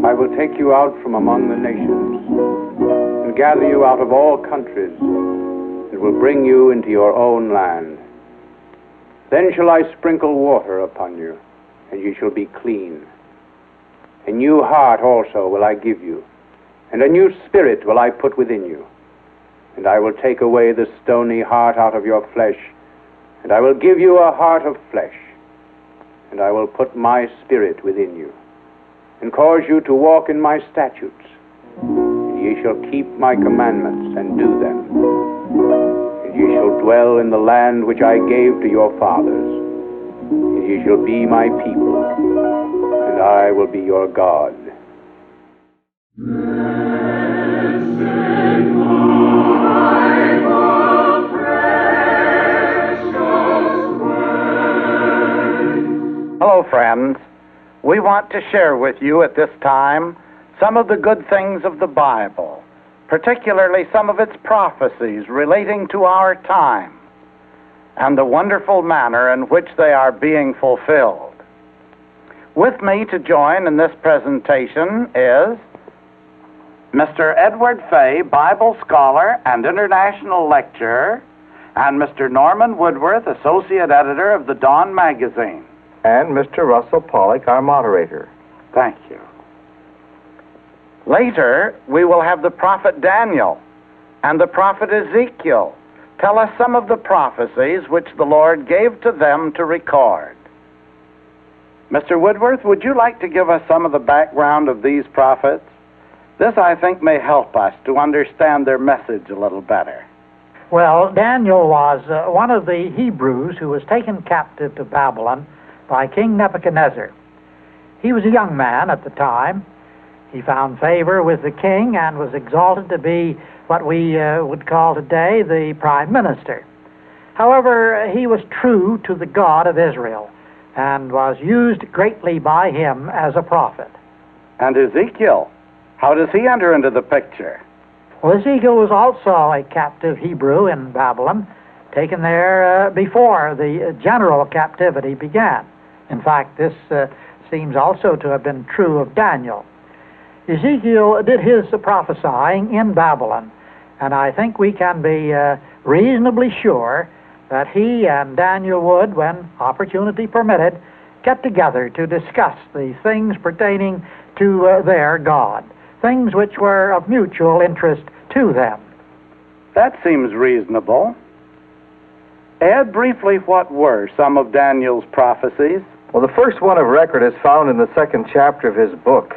I will take you out from among the nations, and gather you out of all countries, and will bring you into your own land. Then shall I sprinkle water upon you, and you shall be clean. A new heart also will I give you, and a new spirit will I put within you. And I will take away the stony heart out of your flesh, and I will give you a heart of flesh. And I will put my spirit within you, and cause you to walk in my statutes. And ye shall keep my commandments and do them. And ye shall dwell in the land which I gave to your fathers. And ye shall be my people, and I will be your God. Hello, friends. We want to share with you at this time some of the good things of the Bible, particularly some of its prophecies relating to our time and the wonderful manner in which they are being fulfilled. With me to join in this presentation is Mr. Edward Fay, Bible scholar and international lecturer, and Mr. Norman Woodworth, associate editor of the Dawn magazine. And Mr. Russell Pollock, our moderator. Thank you. Later, we will have the prophet Daniel and the prophet Ezekiel tell us some of the prophecies which the Lord gave to them to record. Mr. Woodworth, would you like to give us some of the background of these prophets? This, I think, may help us to understand their message a little better. Well, Daniel was one of the Hebrews who was taken captive to Babylon by King Nebuchadnezzar. He was a young man at the time. He found favor with the king and was exalted to be what we would call today the prime minister. However, he was true to the God of Israel and was used greatly by him as a prophet. And Ezekiel, how does he enter into the picture? Well, Ezekiel was also a captive Hebrew in Babylon, taken there before the general captivity began. In fact, this seems also to have been true of Daniel. Ezekiel did his prophesying in Babylon, and I think we can be reasonably sure that he and Daniel would, when opportunity permitted, get together to discuss the things pertaining to their God, things which were of mutual interest to them. That seems reasonable. Add briefly what were some of Daniel's prophecies. Well, the first one of record is found in the 2nd chapter of his book.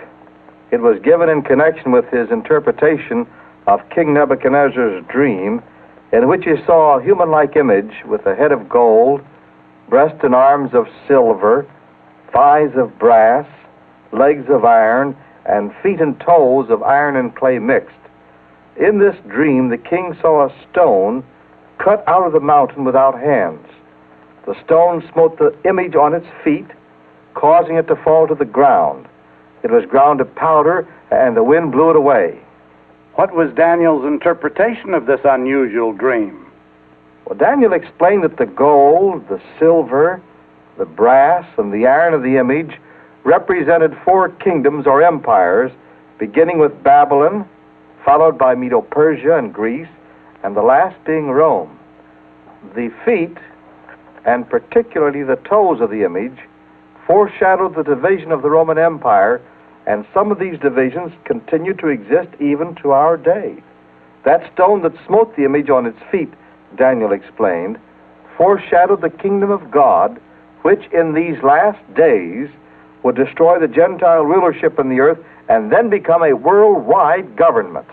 It was given in connection with his interpretation of King Nebuchadnezzar's dream, in which he saw a human-like image with a head of gold, breast and arms of silver, thighs of brass, legs of iron, and feet and toes of iron and clay mixed. In this dream, the king saw a stone cut out of the mountain without hands. The stone smote the image on its feet, causing it to fall to the ground. It was ground to powder, and the wind blew it away. What was Daniel's interpretation of this unusual dream? Well, Daniel explained that the gold, the silver, the brass, and the iron of the image represented 4 kingdoms or empires, beginning with Babylon, followed by Medo-Persia and Greece, and the last being Rome. The feet, and particularly the toes of the image, foreshadowed the division of the Roman Empire, and some of these divisions continue to exist even to our day. That stone that smote the image on its feet, Daniel explained, foreshadowed the kingdom of God, which in these last days would destroy the Gentile rulership in the earth and then become a worldwide government.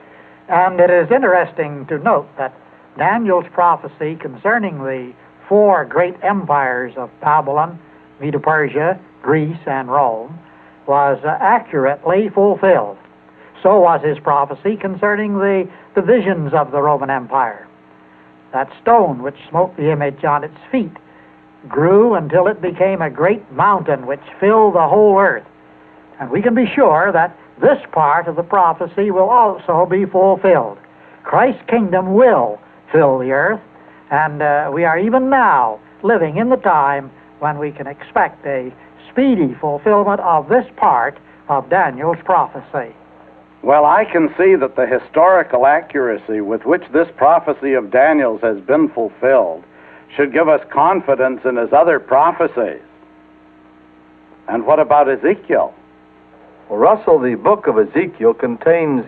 And it is interesting to note that Daniel's prophecy concerning the 4 great empires of Babylon, Medo-Persia, Greece, and Rome was accurately fulfilled. So was his prophecy concerning the divisions of the Roman Empire. That stone which smote the image on its feet grew until it became a great mountain which filled the whole earth. And we can be sure that this part of the prophecy will also be fulfilled. Christ's kingdom will fill the earth, and we are even now living in the time when we can expect a speedy fulfillment of this part of Daniel's prophecy. Well, I can see that the historical accuracy with which this prophecy of Daniel's has been fulfilled should give us confidence in his other prophecies. And what about Ezekiel? Well, Russell, the book of Ezekiel contains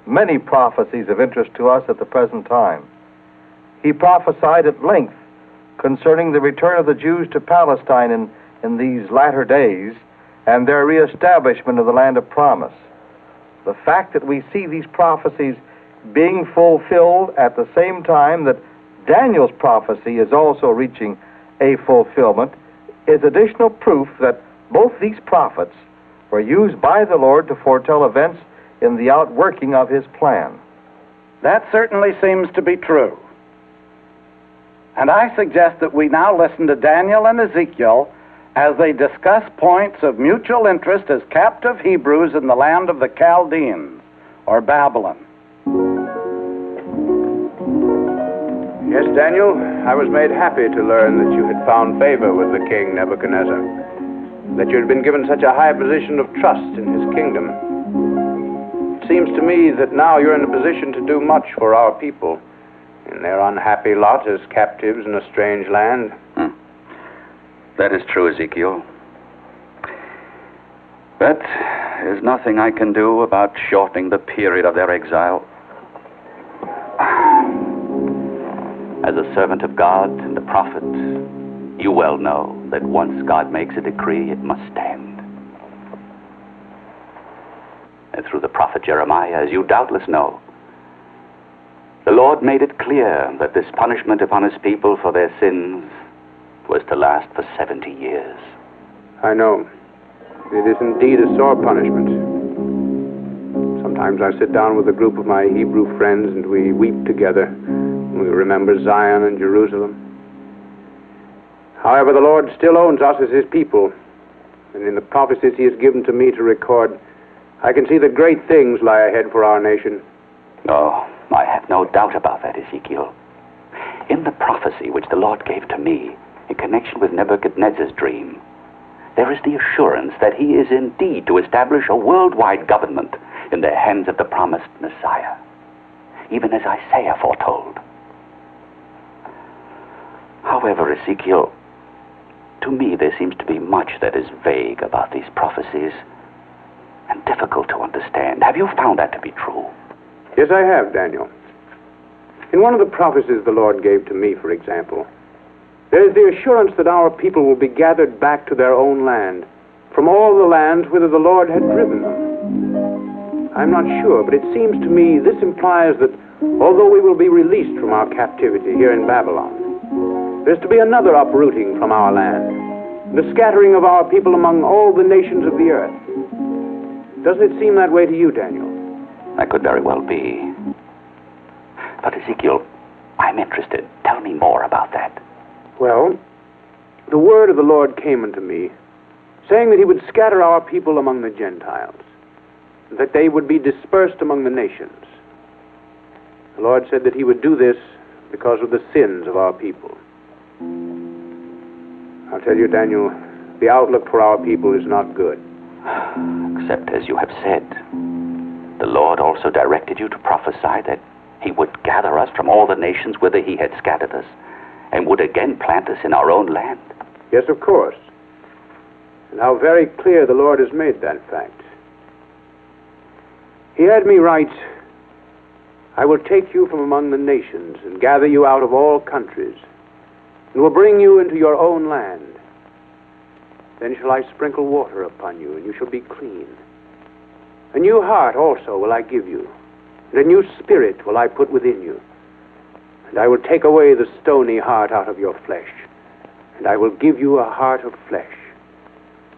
many prophecies of interest to us at the present time. He prophesied at length concerning the return of the Jews to Palestine in these latter days and their reestablishment of the land of promise. The fact that we see these prophecies being fulfilled at the same time that Daniel's prophecy is also reaching a fulfillment is additional proof that both these prophets were used by the Lord to foretell events in the outworking of his plan. That certainly seems to be true. And I suggest that we now listen to Daniel and Ezekiel as they discuss points of mutual interest as captive Hebrews in the land of the Chaldeans, or Babylon. Yes, Daniel, I was made happy to learn that you had found favor with the king Nebuchadnezzar, that you had been given such a high position of trust in his kingdom. It seems to me that now you're in a position to do much for our people in their unhappy lot as captives in a strange land. That is true, Ezekiel. But there's nothing I can do about shortening the period of their exile. As a servant of God and a prophet, you well know that once God makes a decree, it must stand. And through the prophet Jeremiah, as you doubtless know, the Lord made it clear that this punishment upon his people for their sins was to last for 70 years. I know. It is indeed a sore punishment. Sometimes I sit down with a group of my Hebrew friends and we weep together. We remember Zion and Jerusalem. However, the Lord still owns us as his people. And in the prophecies he has given to me to record, I can see that great things lie ahead for our nation. Oh, I have no doubt about that, Ezekiel. In the prophecy which the Lord gave to me, in connection with Nebuchadnezzar's dream, there is the assurance that he is indeed to establish a worldwide government in the hands of the promised Messiah, even as Isaiah foretold. However, Ezekiel, to me there seems to be much that is vague about these prophecies and difficult to understand. Have you found that to be true? Yes, I have, Daniel. In one of the prophecies the Lord gave to me, for example, there is the assurance that our people will be gathered back to their own land, from all the lands whither the Lord had driven them. I'm not sure, but it seems to me this implies that although we will be released from our captivity here in Babylon, there's to be another uprooting from our land, the scattering of our people among all the nations of the earth. Doesn't it seem that way to you, Daniel? That could very well be. But Ezekiel, I'm interested. Tell me more about that. Well, the word of the Lord came unto me, saying that he would scatter our people among the Gentiles, that they would be dispersed among the nations. The Lord said that he would do this because of the sins of our people. I'll tell you, Daniel, the outlook for our people is not good. Except, as you have said, the Lord also directed you to prophesy that he would gather us from all the nations whither he had scattered us, and would again plant us in our own land. Yes, of course. And how very clear the Lord has made that fact. He had me write, I will take you from among the nations and gather you out of all countries, and will bring you into your own land. Then shall I sprinkle water upon you, and you shall be clean. A new heart also will I give you, and a new spirit will I put within you. And I will take away the stony heart out of your flesh, and I will give you a heart of flesh.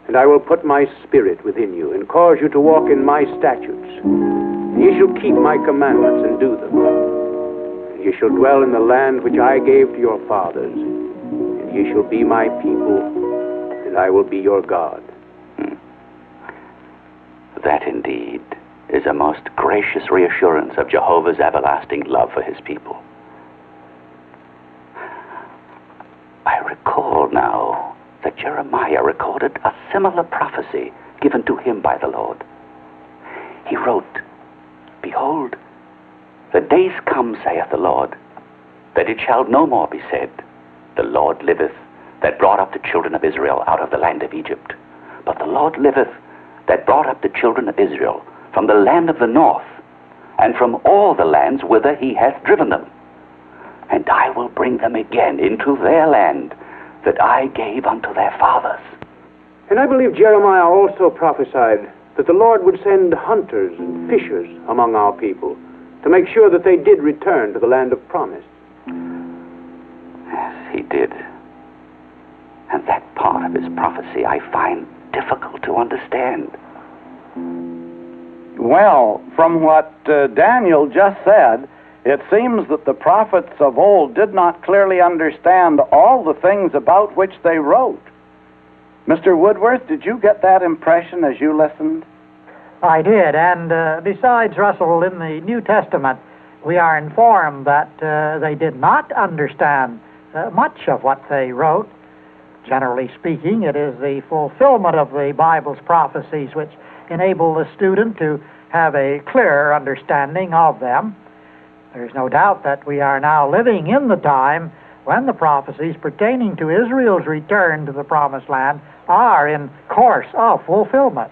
And I will put my spirit within you, and cause you to walk in my statutes. And ye shall keep my commandments and do them. And ye shall dwell in the land which I gave to your fathers. And ye shall be my people, and I will be your God. That indeed is a most gracious reassurance of Jehovah's everlasting love for his people. I recall now that Jeremiah recorded a similar prophecy given to him by the Lord. He wrote, Behold, the days come, saith the Lord, that it shall no more be said, The Lord liveth, that brought up the children of Israel out of the land of Egypt. But the Lord liveth, that brought up the children of Israel from the land of the north, and from all the lands whither he hath driven them. And I will bring them again into their land, that I gave unto their fathers. And I believe Jeremiah also prophesied that the Lord would send hunters and fishers among our people to make sure that they did return to the land of promise. Yes, he did. And that part of his prophecy I find difficult to understand. Well, from what Daniel just said, it seems that the prophets of old did not clearly understand all the things about which they wrote. Mr. Woodworth, did you get that impression as you listened? I did, and besides, Russell, in the New Testament, we are informed that they did not understand much of what they wrote. Generally speaking, it is the fulfillment of the Bible's prophecies which enable the student to have a clearer understanding of them. There's no doubt that we are now living in the time when the prophecies pertaining to Israel's return to the Promised Land are in course of fulfillment.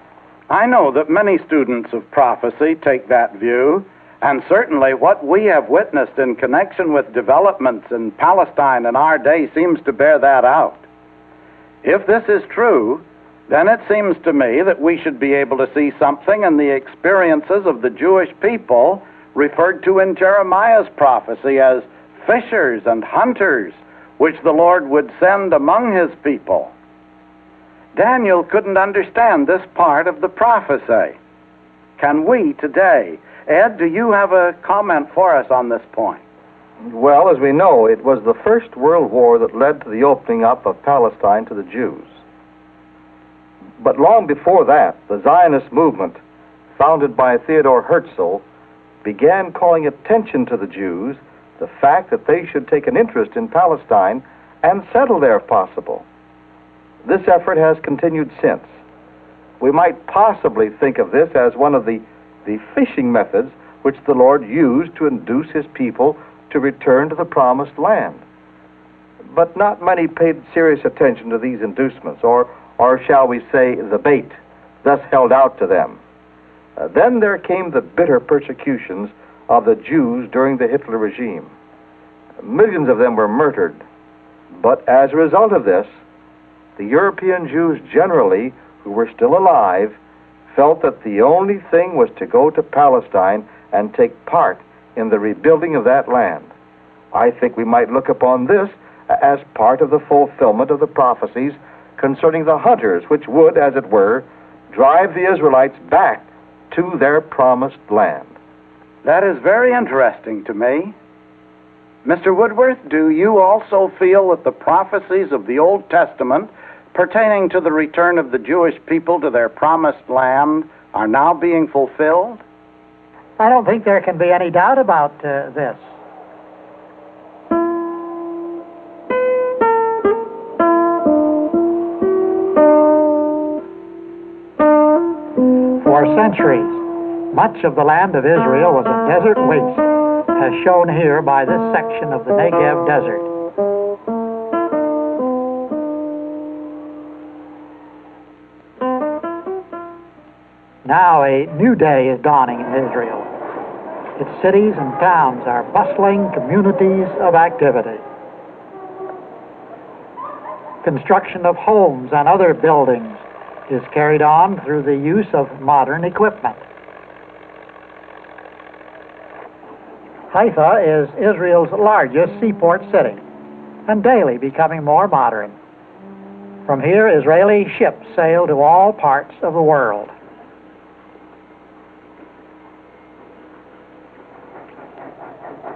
I know that many students of prophecy take that view, and certainly what we have witnessed in connection with developments in Palestine in our day seems to bear that out. If this is true, then it seems to me that we should be able to see something in the experiences of the Jewish people referred to in Jeremiah's prophecy as fishers and hunters, which the Lord would send among his people. Daniel couldn't understand this part of the prophecy. Can we today? Ed, do you have a comment for us on this point? Well, as we know, it was the First World War that led to the opening up of Palestine to the Jews. But long before that, the Zionist movement, founded by Theodor Herzl, began calling attention to the Jews, the fact that they should take an interest in Palestine and settle there if possible. This effort has continued since. We might possibly think of this as one of the fishing methods which the Lord used to induce his people to return to the Promised Land. But not many paid serious attention to these inducements, or shall we say, the bait, thus held out to them. Then there came the bitter persecutions of the Jews during the Hitler regime. Millions of them were murdered. But as a result of this, the European Jews generally, who were still alive, felt that the only thing was to go to Palestine and take part in the rebuilding of that land. I think we might look upon this as part of the fulfillment of the prophecies concerning the hunters, which would, as it were, drive the Israelites back to their promised land. That is very interesting to me. Mr. Woodworth, do you also feel that the prophecies of the Old Testament pertaining to the return of the Jewish people to their promised land are now being fulfilled? I don't think there can be any doubt about this. For centuries, much of the land of Israel was a desert waste, as shown here by this section of the Negev desert. Now a new day is dawning in Israel. Its cities and towns are bustling communities of activity. Construction of homes and other buildings is carried on through the use of modern equipment. Haifa is Israel's largest seaport city, and daily becoming more modern. From here, Israeli ships sail to all parts of the world.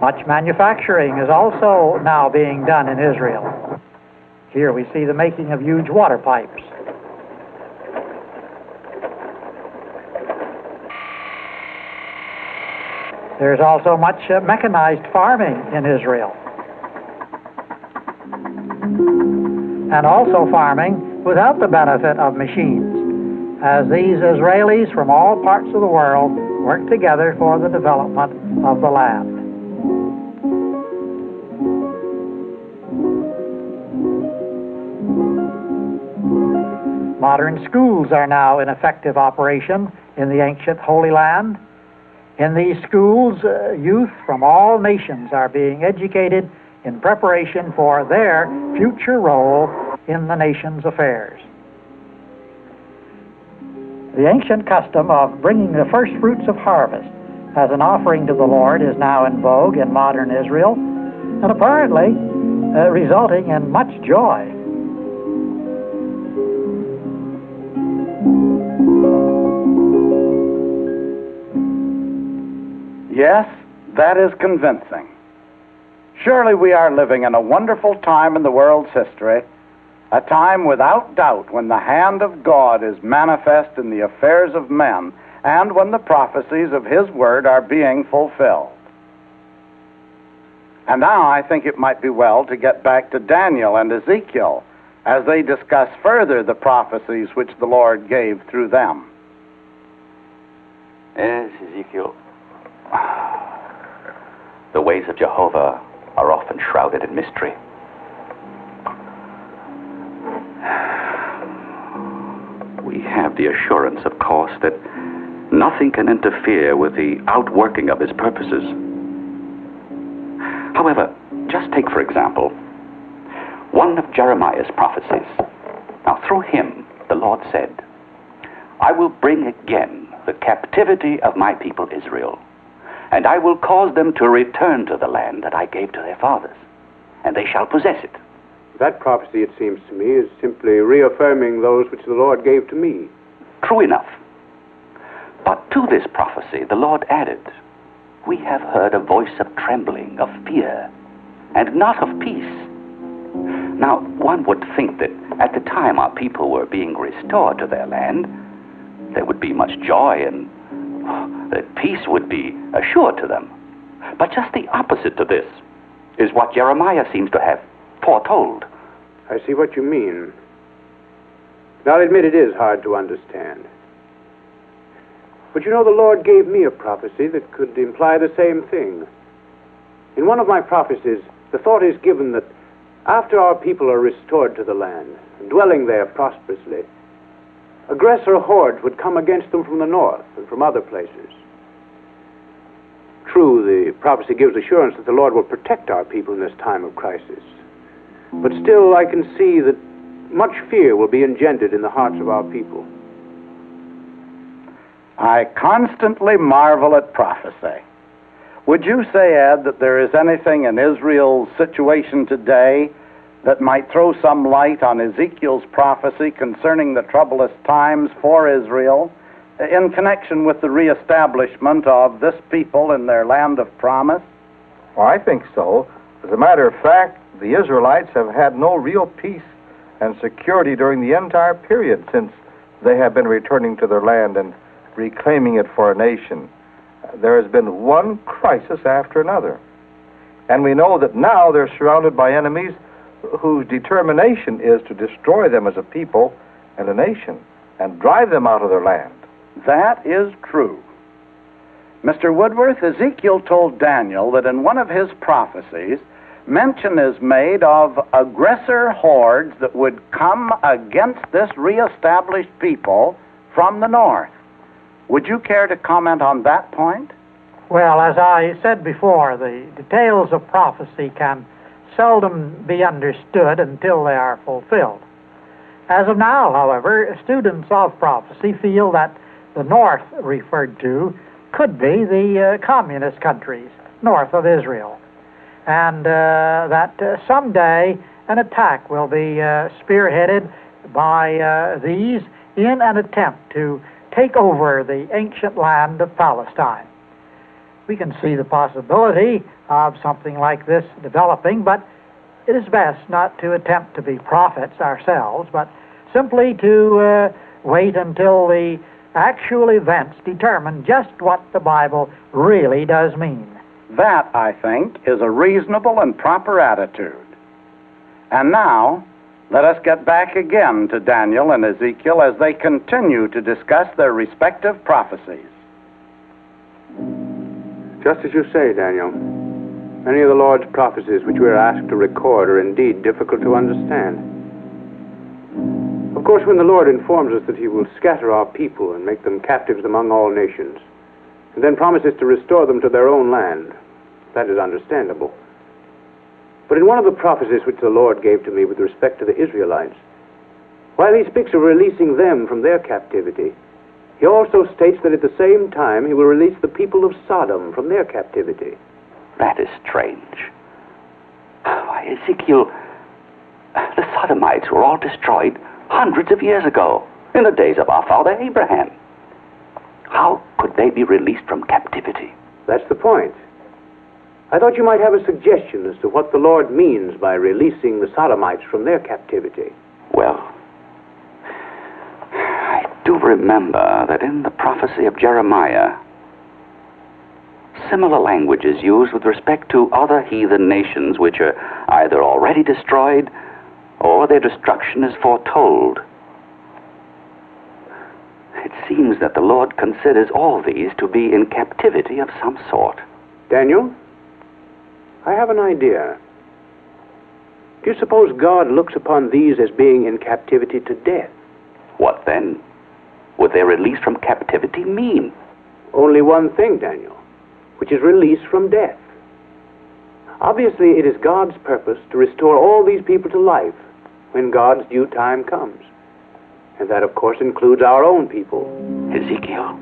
Much manufacturing is also now being done in Israel. Here we see the making of huge water pipes. There's also much mechanized farming in Israel. And also farming without the benefit of machines. as these Israelis from all parts of the world work together for the development of the land. Modern schools are now in effective operation in the ancient Holy Land. In these schools, youth from all nations are being educated in preparation for their future role in the nation's affairs. The ancient custom of bringing the first fruits of harvest as an offering to the Lord is now in vogue in modern Israel, and apparently resulting in much joy. Yes, that is convincing. Surely we are living in a wonderful time in the world's history, a time without doubt when the hand of God is manifest in the affairs of men and when the prophecies of His Word are being fulfilled. And now I think it might be well to get back to Daniel and Ezekiel as they discuss further the prophecies which the Lord gave through them. Yes, Ezekiel. The ways of Jehovah are often shrouded in mystery. We have the assurance, of course, that nothing can interfere with the outworking of His purposes. However, just take, for example, one of Jeremiah's prophecies. Now, through him, the Lord said, I will bring again the captivity of my people Israel, and I will cause them to return to the land that I gave to their fathers, and they shall possess it. That prophecy, it seems to me, is simply reaffirming those which the Lord gave to me. True enough. But to this prophecy the Lord added, we have heard a voice of trembling, of fear, and not of peace. Now, one would think that at the time our people were being restored to their land, there would be much joy and that peace would be assured to them. But just the opposite to this is what Jeremiah seems to have foretold. I see what you mean. Now, I'll admit it is hard to understand. But you know, the Lord gave me a prophecy that could imply the same thing. In one of my prophecies, the thought is given that after our people are restored to the land, and dwelling there prosperously, aggressor hordes would come against them from the north and from other places. True, the prophecy gives assurance that the Lord will protect our people in this time of crisis. But still, I can see that much fear will be engendered in the hearts of our people. I constantly marvel at prophecy. Would you say, Ed, that there is anything in Israel's situation today that might throw some light on Ezekiel's prophecy concerning the troublous times for Israel in connection with the reestablishment of this people in their land of promise? Well, I think so. As a matter of fact, the Israelites have had no real peace and security during the entire period since they have been returning to their land and reclaiming it for a nation. There has been one crisis after another. And we know that now they're surrounded by enemies whose determination is to destroy them as a people and a nation and drive them out of their land. That is true. Mr. Woodworth, Ezekiel told Daniel that in one of his prophecies, mention is made of aggressor hordes that would come against this reestablished people from the north. Would you care to comment on that point? Well, as I said before, the details of prophecy can seldom be understood until they are fulfilled. As of now, however, students of prophecy feel that the north referred to could be the communist countries north of Israel, and that someday an attack will be spearheaded by these in an attempt to take over the ancient land of Palestine. We can see the possibility of something like this developing, but it is best not to attempt to be prophets ourselves, but simply to wait until the actual events determine just what the Bible really does mean. That, I think, is a reasonable and proper attitude. And now, Let us get back again to Daniel and Ezekiel as they continue to discuss their respective prophecies. Just as you say, Daniel, many of the Lord's prophecies which we are asked to record are indeed difficult to understand. Of course, when the Lord informs us that he will scatter our people and make them captives among all nations, and then promises to restore them to their own land, that is understandable. But in one of the prophecies which the Lord gave to me with respect to the Israelites, while he speaks of releasing them from their captivity, he also states that at the same time he will release the people of Sodom from their captivity. That is strange. Why, Ezekiel, the Sodomites were all destroyed hundreds of years ago, in the days of our father Abraham. How could they be released from captivity? That's the point. I thought you might have a suggestion as to what the Lord means by releasing the Sodomites from their captivity. Well, I do remember that in the prophecy of Jeremiah, similar language is used with respect to other heathen nations which are either already destroyed or their destruction is foretold. It seems that the Lord considers all these to be in captivity of some sort. Daniel, I have an idea. Do you suppose God looks upon these as being in captivity to death? What then would their release from captivity mean? Only one thing, Daniel, which is release from death. Obviously, it is God's purpose to restore all these people to life when God's due time comes. And that, of course, includes our own people. Ezekiel,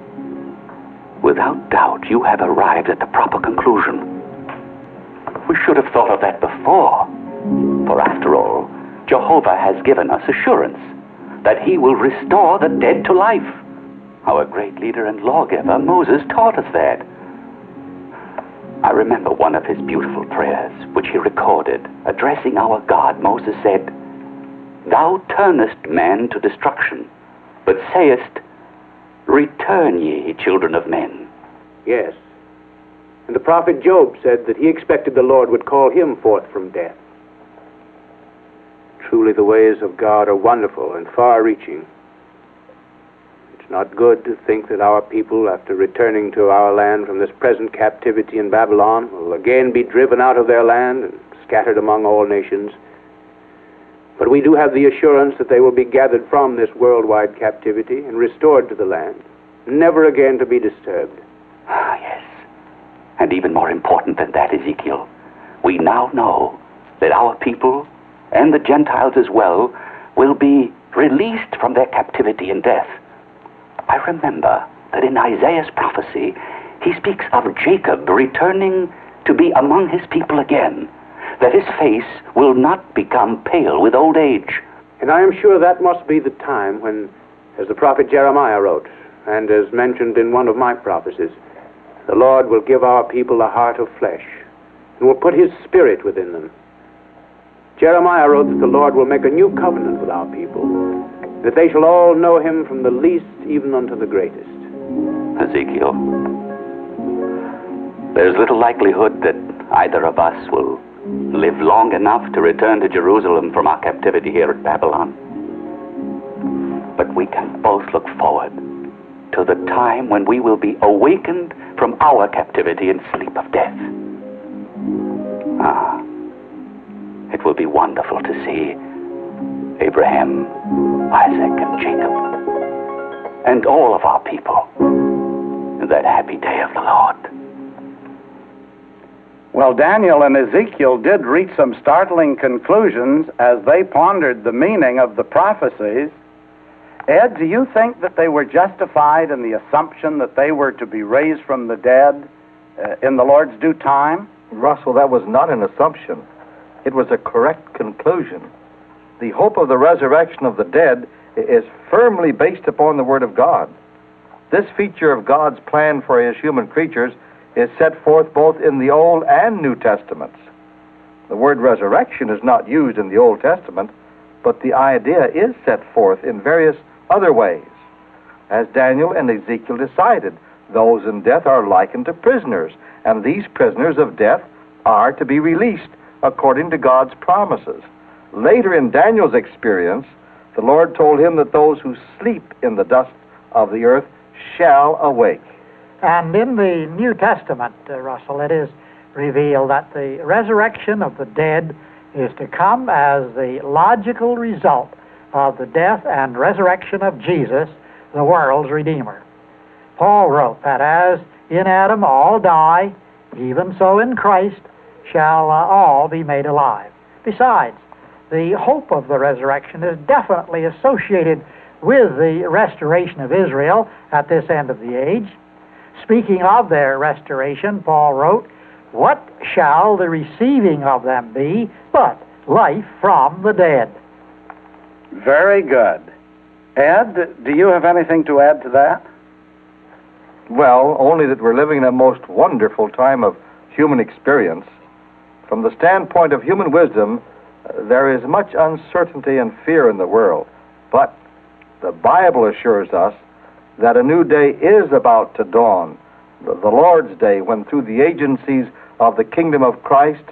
without doubt, you have arrived at the proper conclusion. We should have thought of that before. For after all, Jehovah has given us assurance that he will restore the dead to life. Our great leader and lawgiver, Moses, taught us that. I remember one of his beautiful prayers, which he recorded. Addressing our God, Moses said, "Thou turnest man to destruction, but sayest, Return ye, children of men." Yes. And the prophet Job said that he expected the Lord would call him forth from death. Truly the ways of God are wonderful and far-reaching. It's not good to think that our people, after returning to our land from this present captivity in Babylon, will again be driven out of their land and scattered among all nations. But we do have the assurance that they will be gathered from this worldwide captivity and restored to the land, never again to be disturbed. Ah, yes. And even more important than that, Ezekiel, we now know that our people, and the Gentiles as well, will be released from their captivity and death. I remember that in Isaiah's prophecy, he speaks of Jacob returning to be among his people again, that his face will not become pale with old age. And I am sure that must be the time when, as the prophet Jeremiah wrote, and as mentioned in one of my prophecies, the Lord will give our people a heart of flesh, and will put his spirit within them. Jeremiah wrote that the Lord will make a new covenant with our people, that they shall all know him from the least even unto the greatest. Ezekiel, there's little likelihood that either of us will live long enough to return to Jerusalem from our captivity here at Babylon. But we can both look forward to the time when we will be awakened from our captivity and sleep of death. Ah, it will be wonderful to see Abraham, Isaac, and Jacob, and all of our people in that happy day of the Lord. Well, Daniel and Ezekiel did reach some startling conclusions as they pondered the meaning of the prophecies. Ed, do you think that they were justified in the assumption that they were to be raised from the dead in the Lord's due time? Russell, that was not an assumption. It was a correct conclusion. The hope of the resurrection of the dead is firmly based upon the Word of God. This feature of God's plan for his human creatures is set forth both in the Old and New Testaments. The word resurrection is not used in the Old Testament, but the idea is set forth in various other ways. As Daniel and Ezekiel decided, those in death are likened to prisoners, and these prisoners of death are to be released according to God's promises. Later in Daniel's experience, the Lord told him that those who sleep in the dust of the earth shall awake. And in the New Testament, Russell, it is revealed that the resurrection of the dead is to come as the logical result of the death and resurrection of Jesus, the world's Redeemer. Paul wrote that as in Adam all die, even so in Christ shall all be made alive. Besides, the hope of the resurrection is definitely associated with the restoration of Israel at this end of the age. Speaking of their restoration, Paul wrote, "What shall the receiving of them be but life from the dead?" Very good. Ed, do you have anything to add to that? Well, only that we're living in a most wonderful time of human experience. From the standpoint of human wisdom, there is much uncertainty and fear in the world. But the Bible assures us that a new day is about to dawn, the Lord's day, when through the agencies of the kingdom of Christ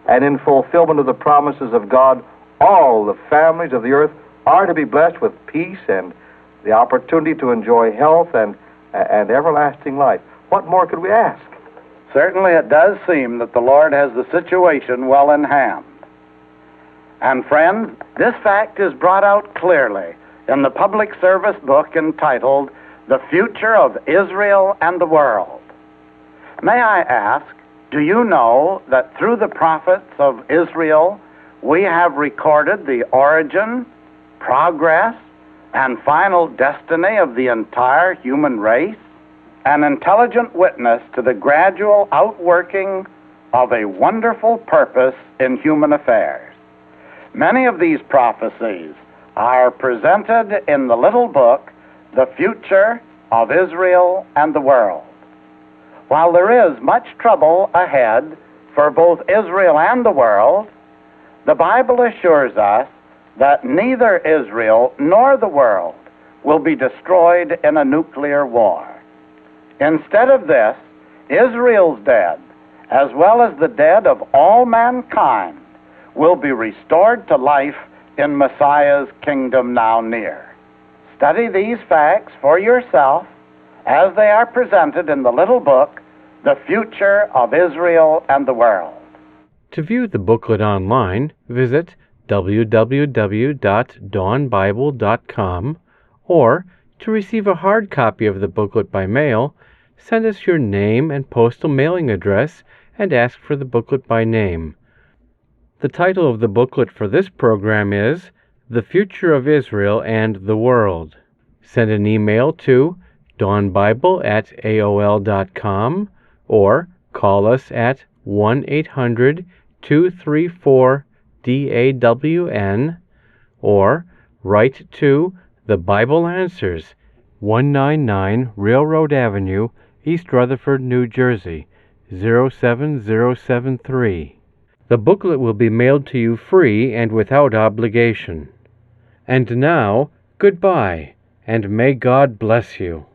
and in fulfillment of the promises of God, all the families of the earth are to be blessed with peace and the opportunity to enjoy health and everlasting life. What more could we ask? Certainly it does seem that the Lord has the situation well in hand. And friends, this fact is brought out clearly in the public service book entitled The Future of Israel and the World. May I ask, do you know that through the prophets of Israel we have recorded the origin, progress, and final destiny of the entire human race? An intelligent witness to the gradual outworking of a wonderful purpose in human affairs. Many of these prophecies are presented in the little book, The Future of Israel and the World. While there is much trouble ahead for both Israel and the world, the Bible assures us that neither Israel nor the world will be destroyed in a nuclear war. Instead of this, Israel's dead, as well as the dead of all mankind, will be restored to life in Messiah's kingdom now near. Study these facts for yourself as they are presented in the little book, The Future of Israel and the World. To view the booklet online, visit www.dawnbible.com, or to receive a hard copy of the booklet by mail, send us your name and postal mailing address and ask for the booklet by name. The title of the booklet for this program is The Future of Israel and the World. Send an email to dawnbible@aol.com or call us at 1-800-234-DAWN or write to The Bible Answers, 199 Railroad Avenue, East Rutherford, New Jersey, 07073. The booklet will be mailed to you free and without obligation. And now, goodbye, and may God bless you.